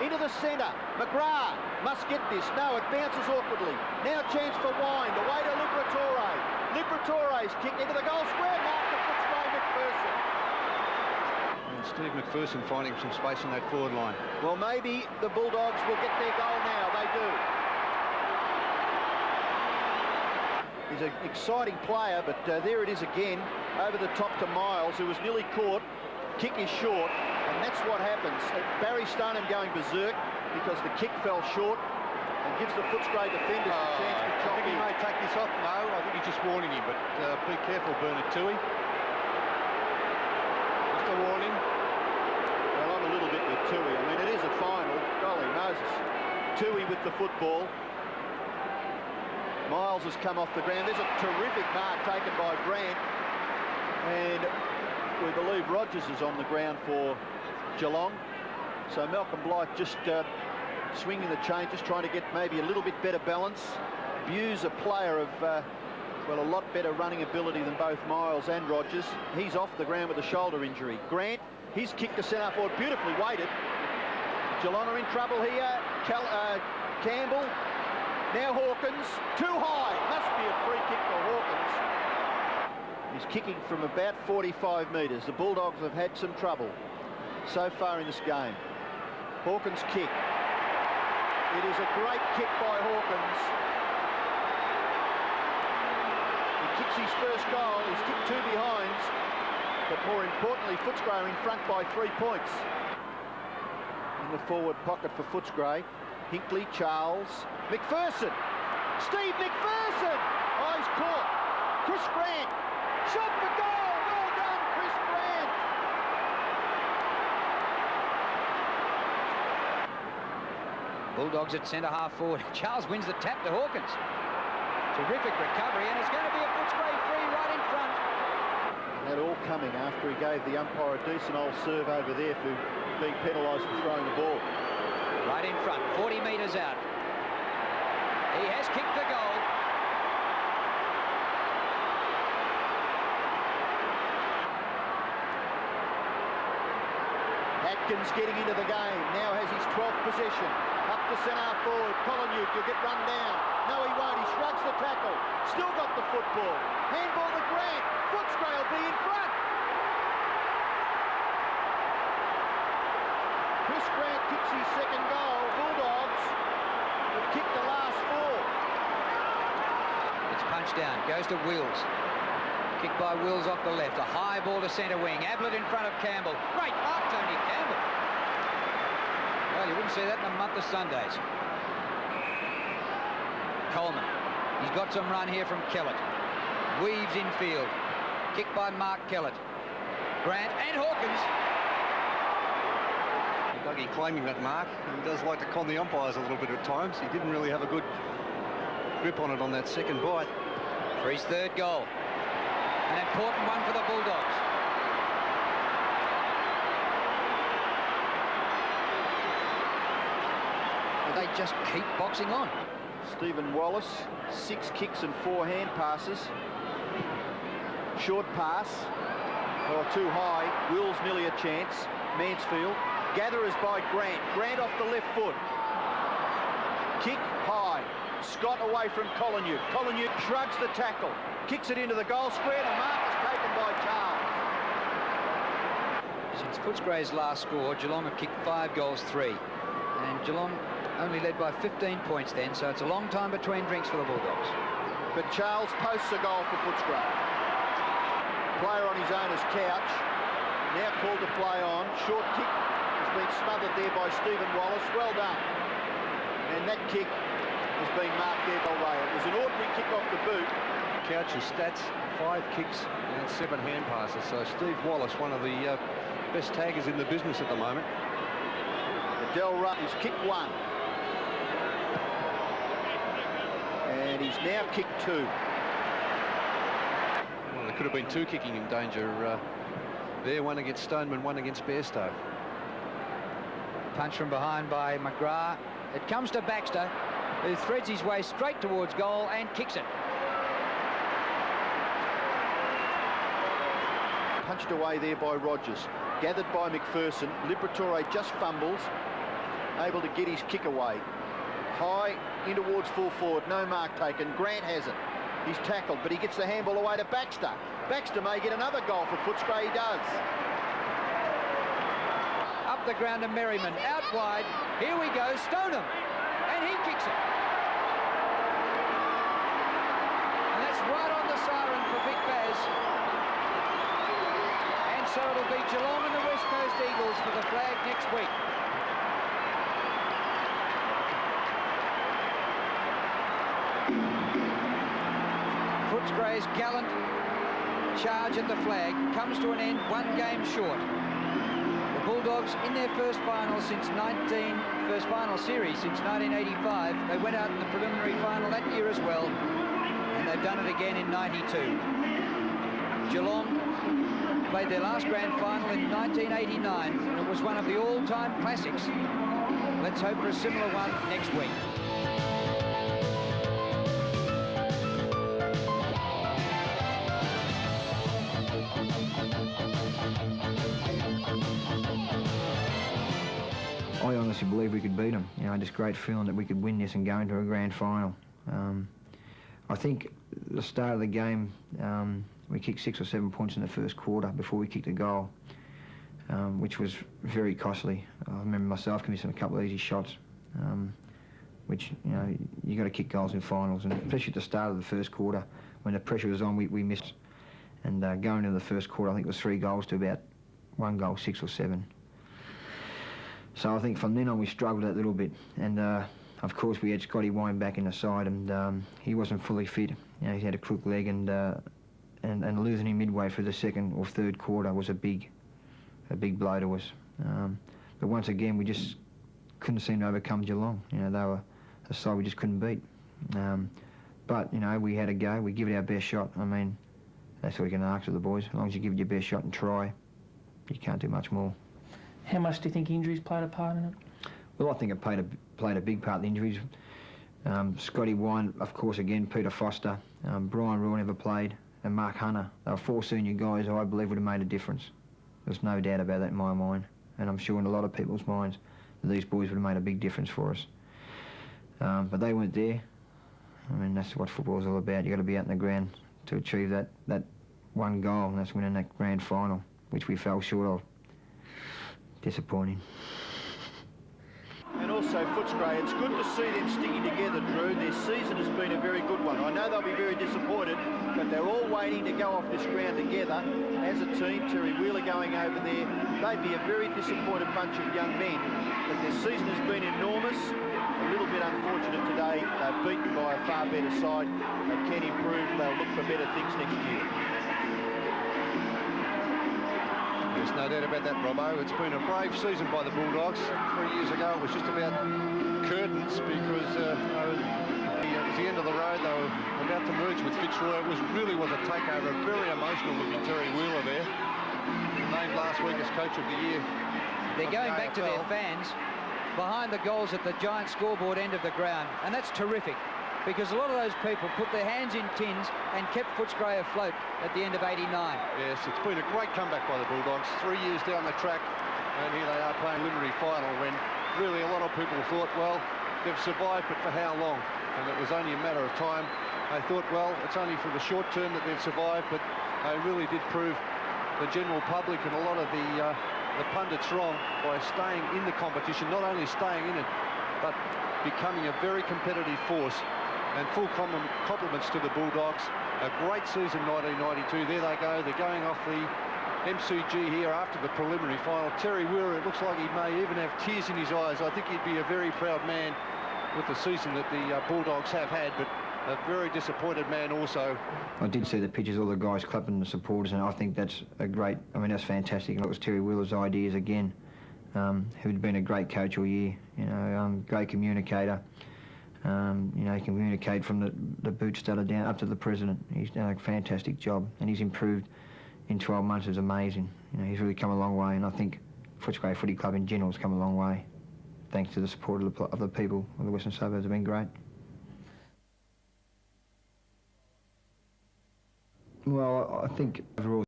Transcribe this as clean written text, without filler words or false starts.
into the centre. McGrath must get this. No, it bounces awkwardly. Now chance for Wind. Away to Liberatore. Liberatore's kick into the goal square. Marked the Footscray McPherson. And Steve McPherson finding some space in that forward line. Well, maybe the Bulldogs will get their goal now. They do. He's an exciting player, but there it is again. Over the top to Miles, who was nearly caught. Kick is short, and that's what happens. Barry Stoneham going berserk because the kick fell short and gives the Footscray defenders a chance to chop he in. may take this off. No, I think he's just warning him, but be careful, Bernard Toohey. Just a warning. Well, I'm a little bit with Toohey. I mean, it is a final. Golly Moses. Toohey with the football. Miles has come off the ground. There's a terrific mark taken by Grant. And we believe Rogers is on the ground for Geelong. So Malcolm Blythe just swinging the chain, just trying to get maybe a little bit better balance. Bew's a player of, well, a lot better running ability than both Miles and Rogers. He's off the ground with a shoulder injury. Grant, his kick to centre forward, beautifully weighted. Geelong are in trouble here. Campbell. Now Hawkins, too high. Must be a free kick for Hawkins. He's kicking from about 45 metres. The Bulldogs have had some trouble so far in this game. Hawkins' kick. It is a great kick by Hawkins. He kicks his first goal. He's kicked 2 behinds. But more importantly, Footscray are in front by 3 points. In the forward pocket for Footscray. Hinkley, Charles, McPherson. Steve McPherson! Oh, he's caught. Chris Grant. Shot for goal! Well done, Chris Grant! Bulldogs at centre-half forward. Charles wins the tap to Hawkins. Terrific recovery, and it's going to be a Footscray free right in front. That all coming after he gave the umpire a decent old serve over there for being penalised for throwing the ball. Right in front, 40 metres out. He has kicked the goal. Atkins getting into the game, now has his 12th possession. Up to centre forward, Collingwood will get run down. No, he won't, he shrugs the tackle. Still got the football. Handball to Grant, Footscray will be in front. Chris Grant kicks his second goal. Bulldogs have kicked the last 4. It's punched down, goes to Wills. Kick by Wills off the left. A high ball to centre wing. Ablett in front of Campbell. Great mark, Tony Campbell. Well, you wouldn't see that in a month of Sundays. Coleman. He's got some run here from Kellett. Weaves infield. Kick by Mark Kellett. Grant and Hawkins. Dougie claiming that mark. He does like to con the umpires a little bit at times. He didn't really have a good grip on it on that second bite. For his third goal. An important one for the Bulldogs. They just keep boxing on. Stephen Wallace, 6 kicks and 4 hand passes. Short pass. Oh, too high. Wills nearly a chance. Mansfield. Gatherers by Grant. Grant off the left foot. Kick high. Scott away from Collingwood. Collingwood shrugs the tackle. Kicks it into the goal square. The mark is taken by Charles. Since Footscray's last score, Geelong have kicked 5 goals, 3. And Geelong only led by 15 points then, so it's a long time between drinks for the Bulldogs. But Charles posts a goal for Footscray. Player on his owner's couch. Now called to play on. Short kick has been smothered there by Stephen Wallace. Well done. And that kick has been marked there by Ray. It was an ordinary kick off the boot. Couch's stats, 5 kicks and 7 hand passes. So Steve Wallace, one of the best taggers in the business at the moment. Adele Rupp has kicked 1. And he's now kicked 2. Well, there could have been 2 kicking in danger there. One against Stoneman, one against Bairstow. Punch from behind by McGrath. It comes to Baxter, who threads his way straight towards goal and kicks it. Punched away there by Rogers. Gathered by McPherson. Liberatore just fumbles. able to get his kick away. High in towards full forward, no mark taken. Grant has it. He's tackled, but he gets the handball away to Baxter. Baxter may get another goal for Footscray. He does. Up the ground to Merriman, out wide. Here we go, Stoneham, and he kicks it. And that's right on the siren for Vic Baz. And so it'll be Geelong and the West Coast Eagles for the flag next week. Footscray's gallant charge at the flag comes to an end, one game short. The Bulldogs in their first final series since 1985. They went out in the preliminary final that year as well, and they've done it again in 92. Geelong played their last grand final in 1989, and it was one of the all-time classics. Let's hope for a similar one next week. I honestly believe we could beat them. You know, just great feeling that we could win this and go into a grand final. I think the start of the game, we kicked 6 or 7 points in the first quarter before we kicked a goal, which was very costly. I remember myself missing a couple of easy shots, which, you know, you got to kick goals in finals, and especially at the start of the first quarter when the pressure was on, we missed. And going into the first quarter, I think it was 3 goals to about 1 goal, 6 or 7. So I think from then on we struggled a little bit, and of course we had Scotty Wine back in the side, and he wasn't fully fit. You know, he had a crook leg, and losing him midway through the second or third quarter was a big blow to us. But once again, we just couldn't seem to overcome Geelong. You know, they were a side we just couldn't beat. But you know, we had a go. We give it our best shot. I mean, that's what we can ask of the boys. As long as you give it your best shot and try, you can't do much more. How much do you think injuries played a part in it? Well, I think it played a big part in the injuries. Scotty Wine, of course, again, Peter Foster, Brian Raw never played, and Mark Hunter. They were 4 senior guys who I believe would have made a difference. There's no doubt about that in my mind, and I'm sure in a lot of people's minds that these boys would have made a big difference for us. But they weren't there. I mean, that's what football's all about. You've got to be out in the ground to achieve that one goal, and that's winning that grand final, which we fell short of. Disappointing. And also Footscray, it's good to see them sticking together, Drew. Their season has been a very good one. I know they'll be very disappointed, but they're all waiting to go off this ground together as a team. Terry Wheeler going over there. They'd be a very disappointed bunch of young men, but their season has been enormous. A little bit unfortunate today. They're beaten by a far better side. They can improve. They'll look for better things next year. There's no doubt about that, Robbo. It's been a brave season by the Bulldogs. 3 years ago it was just about curtains because it was the end of the road. They were about to merge with Fitzroy. It really was a takeover. Very emotional looking Terry Wheeler there. Named last week as Coach of the Year. They're going back to their fans behind the goals at the giant scoreboard end of the ground, and that's terrific, because a lot of those people put their hands in tins and kept Footscray afloat at the end of '89. Yes, it's been a great comeback by the Bulldogs. 3 years down the track, and here they are playing preliminary final when really a lot of people thought, well, they've survived, but for how long? And it was only a matter of time. They thought, well, it's only for the short term that they've survived, but they really did prove the general public and a lot of the pundits wrong by staying in the competition, not only staying in it, but becoming a very competitive force. And full compliments to the Bulldogs. A great season 1992. There they go. They're going off the MCG here after the preliminary final. Terry Wheeler, it looks like he may even have tears in his eyes. I think he'd be a very proud man with the season that the Bulldogs have had, but a very disappointed man also. I did see the pictures, all the guys clapping the supporters, and I think that's a great, I mean, that's fantastic. And it was Terry Wheeler's ideas again, who'd been a great coach all year, you know, great communicator. You know, he can communicate from the boot stutter down up to the president. He's done a fantastic job, and he's improved in 12 months. It's amazing. You know, he's really come a long way, and I think Footscray Footy Club in general has come a long way, thanks to the support of the people of the Western Suburbs. Have been great. Well, I think overall